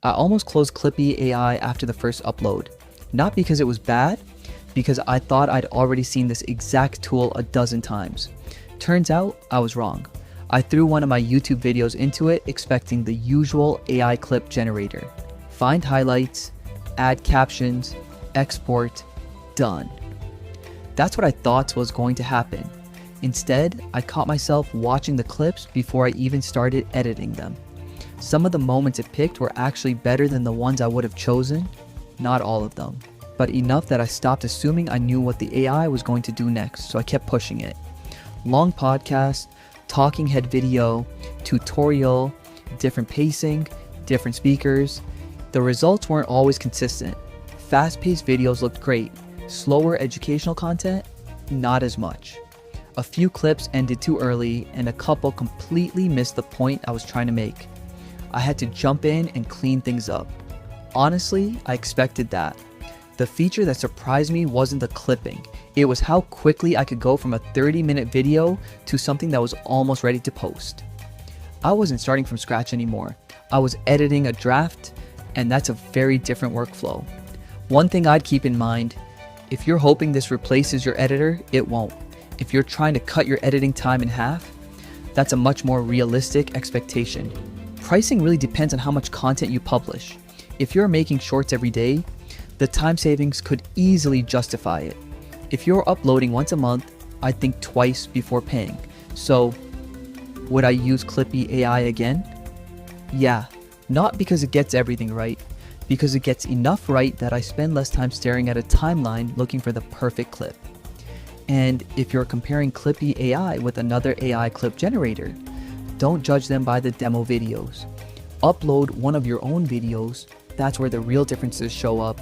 I almost closed Clippie AI after the first upload. Not because it was bad, because I thought I'd already seen this exact tool a dozen times. Turns out, I was wrong. I threw one of my YouTube videos into it expecting the usual AI clip generator. Find highlights, add captions, export, done. That's what I thought was going to happen. Instead, I caught myself watching the clips before I even started editing them. Some of the moments it picked were actually better than the ones I would have chosen, not all of them, but enough that I stopped assuming I knew what the AI was going to do next, so I kept pushing it. Long podcast, talking head video, tutorial, different pacing, different speakers. The results weren't always consistent. Fast-paced videos looked great. Slower educational content, not as much. A few clips ended too early and a couple completely missed the point I was trying to make. I had to jump in and clean things up. Honestly, I expected that. The feature that surprised me wasn't the clipping. It was how quickly I could go from a 30-minute video to something that was almost ready to post. I wasn't starting from scratch anymore. I was editing a draft, and that's a very different workflow. One thing I'd keep in mind, if you're hoping this replaces your editor, it won't. If you're trying to cut your editing time in half, that's a much more realistic expectation. Pricing really depends on how much content you publish. If you're making shorts every day, the time savings could easily justify it. If you're uploading once a month, I'd think twice before paying. So, would I use Clippie AI again? Yeah, not because it gets everything right, because it gets enough right that I spend less time staring at a timeline looking for the perfect clip. And if you're comparing Clippie AI with another AI clip generator, don't judge them by the demo videos. Upload one of your own videos, that's where the real differences show up,